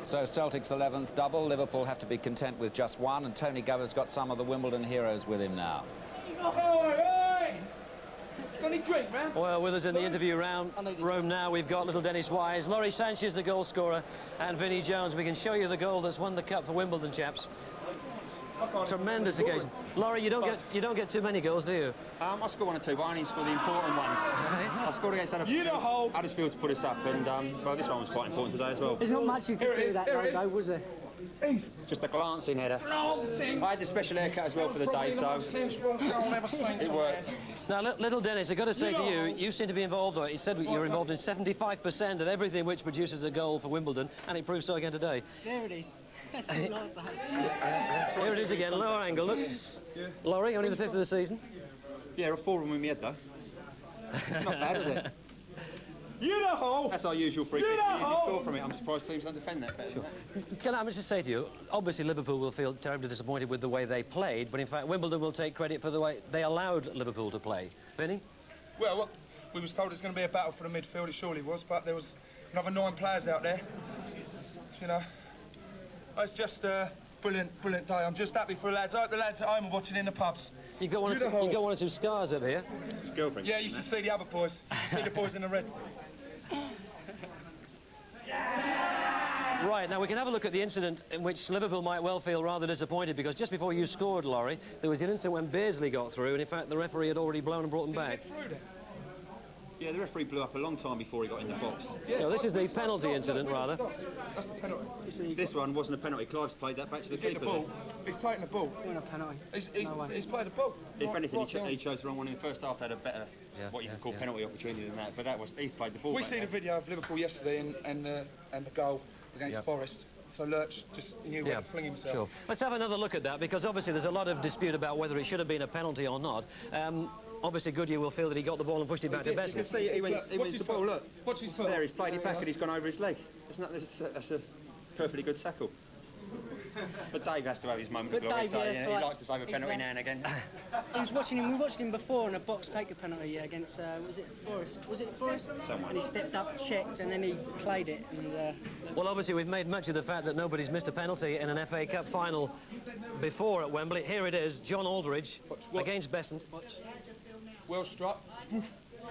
So Celtic's 11th double. Liverpool have to be content with just one, and Tony Gubba's got some of the Wimbledon heroes with him now. Well, with us in the interview room now, we've got little Dennis Wise, Laurie Sanchez, the goal scorer, and Vinnie Jones. We can show you the goal that's won the cup for Wimbledon, chaps. Tremendous occasion. Laurie, you don't get too many goals, do you? I score one or two, but I only score the important ones. I scored against Huddersfield to put us up, and well, this one was quite important today as well. There's not much you could do that though, was there? Just a glancing header. I had the special haircut as well for the day, so it worked. Now, little Dennis, I've got to say to you, you seem to be involved, or he said you're involved in 75% of everything which produces a goal for Wimbledon, and it proves so again today. There it is. That's what nice to have. Here it is again, lower angle, look. Laurie, only the 5th of the season? Yeah, a 4 with my head though. Not bad, is it? That's our usual free kick. We usually score from it. I'm surprised teams don't defend that better. Sure. Can I just say to you, obviously Liverpool will feel terribly disappointed with the way they played, but in fact Wimbledon will take credit for the way they allowed Liverpool to play. Vinnie? Well, we was told it was going to be a battle for the midfield, it surely was, but there was another 9 players out there. You know, it's just a brilliant day. I'm just happy for the lads. I hope the lads at home are watching in the pubs. You've got one or two scars up here. His girlfriend. Yeah, you should see the other boys. You should see the boys in the red. Right, now we can have a look at the incident in which Liverpool might well feel rather disappointed, because just before you scored, Laurie, there was an incident when Beardsley got through, and in fact the referee had already blown and brought him back. Yeah, the referee blew up a long time before he got in the box. Yeah, no, this is the penalty incident, rather. That's the penalty. This one wasn't a penalty. Clive's played that back to the keeper. He's taking the ball. Doing a penalty. He's played the ball. If anything, he chose the wrong one in the first half. Had a better, what you could call penalty opportunity than that. But that was he played the ball. We see the video of Liverpool yesterday and the goal against Forest. So Lurch just knew where to fling himself. Sure. Let's have another look at that, because obviously there's a lot of dispute about whether it should have been a penalty or not. Obviously Goodyear will feel that he got the ball and pushed it back to Besson. You can see he wins the ball, look. Watch his foot. There, he's played it back and he's gone over his leg. That's a perfectly good tackle. But Dave has to have his moment of glory, so he likes to save a penalty now and again. We watched him before in a box take a penalty against, was it Forest? Was it Forest? Someone. And he stepped up, checked, and then he played it. And, well, obviously we've made much of the fact that nobody's missed a penalty in an FA Cup final before at Wembley. Here it is, John Aldridge against Besson. Well struck.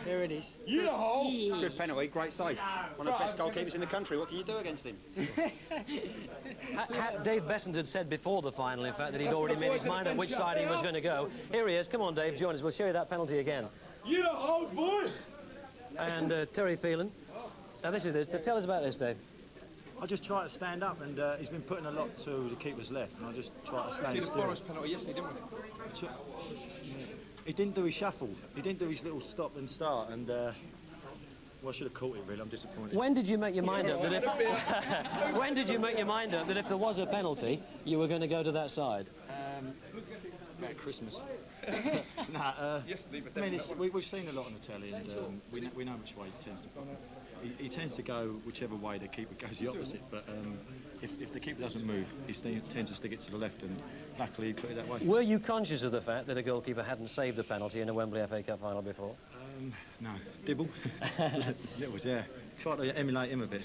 There it is. Good penalty, great save. One of the best goalkeepers in the country. What can you do against him? Dave Besson had said before the final, in fact, that he'd already made his mind up which side he was going to go. Here he is. Come on, Dave, join us. We'll show you that penalty again. Boy! And Terry Phelan. Now, this is this. Tell us about this, Dave. I just try to stand up, and he's been putting a lot to the keeper's left, and I just try to stand See the still. Forest penalty yesterday, didn't we? He didn't do his shuffle. He didn't do his little stop and start, and well, I should have caught it. Really, I'm disappointed. When did you make your mind up that if when did you make your mind up that if there was a penalty, you were going to go to that side? About Christmas. I mean, we've seen a lot on the telly, and we know which way he tends to go. He tends to go whichever way the keeper goes the opposite, but if the keeper doesn't move, he tends to stick it to the left, and luckily he put it that way. Were you conscious of the fact that a goalkeeper hadn't saved a penalty in a Wembley FA Cup final before? No. Dibble? It was, yeah. Tried to emulate him a bit.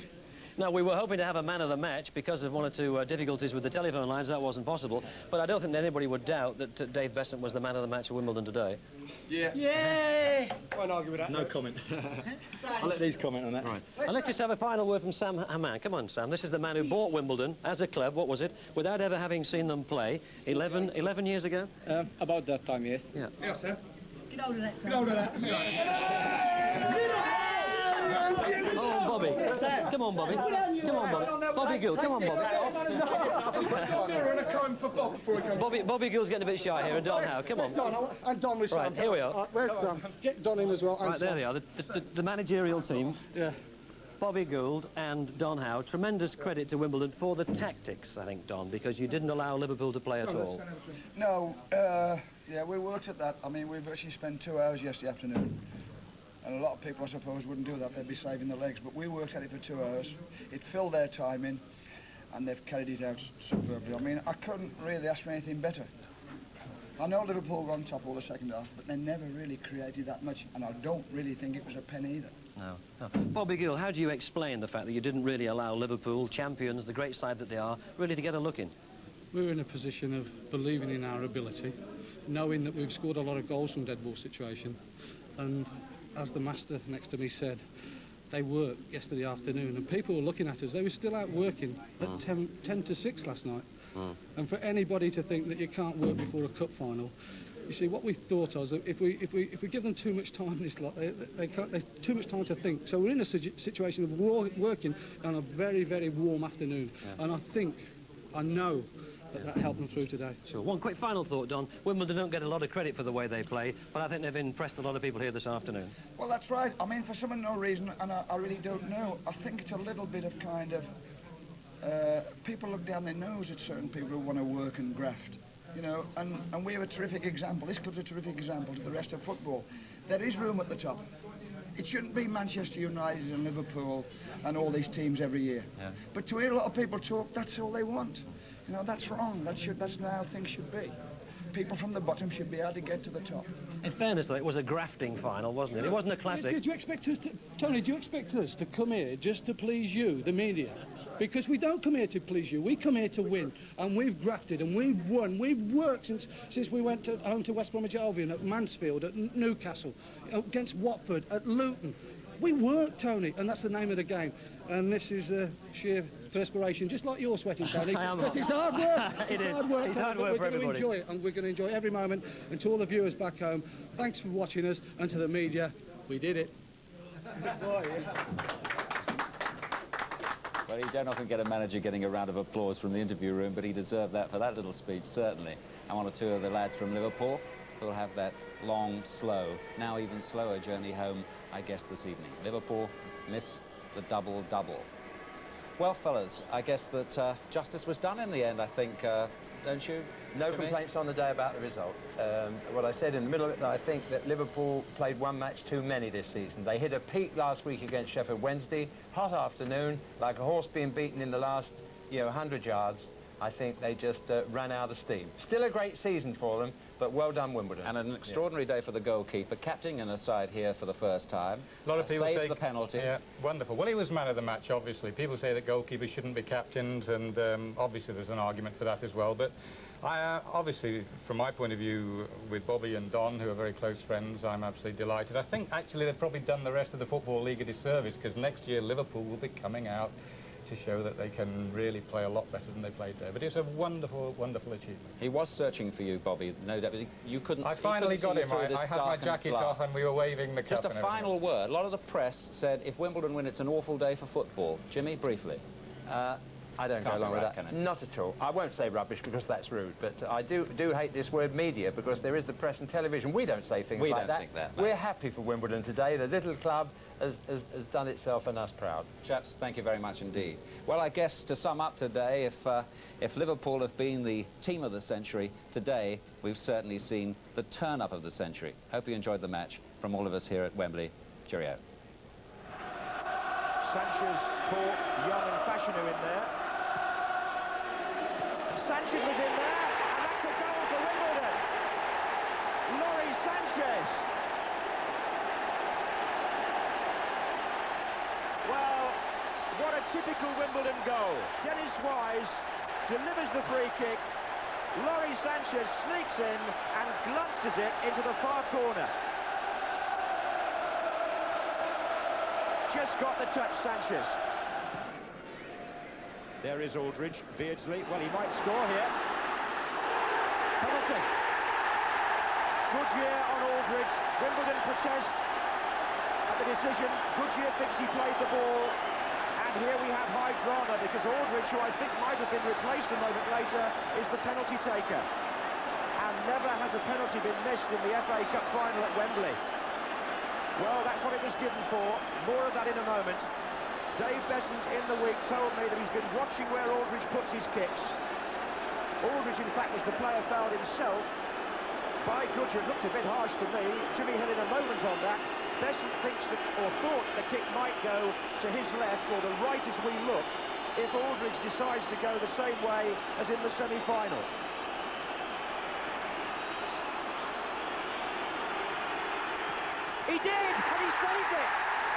Now, we were hoping to have a man of the match because of one or two difficulties with the telephone lines. That wasn't possible. But I don't think anybody would doubt that Dave Besson was the man of the match at Wimbledon today. Yeah. Yay! Won't argue with that. No comment. I'll let these comment on that. Right. And let's just have a final word from Sam Haman. Come on, Sam. This is the man who bought Wimbledon as a club, what was it, without ever having seen them play 11 years ago? About that time, yes. Yeah. Yeah, Sam. Get hold of that, Sam. Get hold of that. Oh, Bobby. Come on, Bobby. Come on, Bobby. Bobby Gould, come on, Bobby. Bobby Gould's getting a bit shy here, and Don Howe, come on. And Don with Sam. Right, here we are. Where's Sam? Get Don in as well. Right, there they are, the managerial team. Yeah. Bobby Gould and Don Howe. Tremendous credit to Wimbledon for the tactics, I think, Don, because you didn't allow Liverpool to play at all. No, yeah, we worked at that. I mean, we've actually spent 2 hours yesterday afternoon. And a lot of people, I suppose, wouldn't do that. They'd be saving their legs. But we worked at it for 2 hours. It filled their time in, and they've carried it out superbly. I mean, I couldn't really ask for anything better. I know Liverpool were on top all the second half, but they never really created that much, and I don't really think it was a pen either. No. Bobby Gould, how do you explain the fact that you didn't really allow Liverpool, champions, the great side that they are, really to get a look in? We were in a position of believing in our ability, knowing that we've scored a lot of goals from dead ball situation, and as the master next to me said, they worked yesterday afternoon, and people were looking at us. They were still out working at 10 to 6 last night. And for anybody to think that you can't work before a cup final, you see, what we thought was that if we give them too much time, this lot, they too much time to think. So we're in a situation of working on a very, very warm afternoon, and I know that helped them through today. Sure. One quick final thought, Don. Wimbledon don't get a lot of credit for the way they play, but I think they've impressed a lot of people here this afternoon. Well, that's right. I mean, for some unknown reason, and I really don't know, I think it's a little bit of kind of... people look down their nose at certain people who want to work and graft, you know, and we have a terrific example. This club's a terrific example to the rest of football. There is room at the top. It shouldn't be Manchester United and Liverpool and all these teams every year. Yeah. But to hear a lot of people talk, that's all they want. You know, that's wrong. That's not how things should be. People from the bottom should be able to get to the top. In fairness, though, it was a grafting final, wasn't it? It wasn't a classic. Do you expect us to, Tony, do you expect us to come here just to please you, the media? Because we don't come here to please you. We come here to win, and we've grafted, and we've won. We've worked since we went home to West Bromwich Albion, at Mansfield, at Newcastle, against Watford, at Luton. We work, Tony, and that's the name of the game. And this is sheer perspiration, just like you're sweating, Tony. Because it's hard work. It's hard work. It's hard work for everybody. We're going to enjoy it, and we're going to enjoy every moment. And to all the viewers back home, thanks for watching us, and to the media, we did it. Well, you don't often get a manager getting a round of applause from the interview room, but he deserved that for that little speech, certainly. And one or two of the lads from Liverpool who'll have that long, slow, now even slower journey home, I guess, this evening. Liverpool miss the double-double. Well, fellas, I guess that justice was done in the end, I think, don't you? No complaints on the day about the result. What I said in the middle of it, I think that Liverpool played one match too many this season. They hit a peak last week against Sheffield Wednesday, hot afternoon, like a horse being beaten in the last, 100 yards. I think they just ran out of steam. Still a great season for them, but well done, Wimbledon. And an extraordinary day for the goalkeeper, captaining a side here for the first time. A lot of people saves say the penalty. Yeah, wonderful. Well, he was man of the match, obviously. People say that goalkeepers shouldn't be captains, and obviously there's an argument for that as well. But obviously, from my point of view, with Bobby and Don, who are very close friends, I'm absolutely delighted. I think, actually, they've probably done the rest of the Football League a disservice, because next year Liverpool will be coming out to show that they can really play a lot better than they played there. But it's a wonderful, wonderful achievement. He was searching for you, Bobby, no doubt. You couldn't. I finally got him. I had my jacket off and we were waving the cup. Just a final word. A lot of the press said if Wimbledon win, it's an awful day for football. Jimmy, briefly. I don't go along with that. Not at all. I won't say rubbish because that's rude, but I do hate this word media because there is the press and television. We don't say things like that. We don't think that. No. We're happy for Wimbledon today. The little club has done itself and us proud. Chaps, thank you very much indeed. Well, I guess to sum up today, if Liverpool have been the team of the century, today we've certainly seen the turn-up of the century. Hope you enjoyed the match. From all of us here at Wembley, cheerio. Sanchez caught Young and Fashanu in there. Sanchez was in there, and that's a goal for Wimbledon. Lawrie Sanchez. Well, what a typical Wimbledon goal. Dennis Wise delivers the free kick. Lawrie Sanchez sneaks in and glances it into the far corner. Just got the touch, Sanchez. There is Aldridge, Beardsley. Well, he might score here. Penalty. Goodyear on Aldridge. Wimbledon protest at the decision. Goodyear thinks he played the ball. And here we have high drama because Aldridge, who I think might have been replaced a moment later, is the penalty taker. And never has a penalty been missed in the FA Cup Final at Wembley. Well, that's what it was given for. More of that in a moment. Dave Besant in the week told me that he's been watching where Aldridge puts his kicks. Aldridge, in fact, was the player fouled himself by Goodyear. Looked a bit harsh to me. Jimmy Hill in a moment on that. Besant thinks that, or thought the kick might go to his left or the right as we look if Aldridge decides to go the same way as in the semi-final. He did, and he saved it.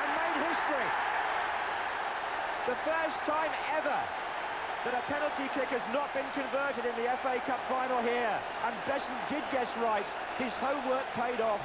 And maybe in history. The first time ever that a penalty kick has not been converted in the FA Cup final here. And Besson did guess right. His homework paid off.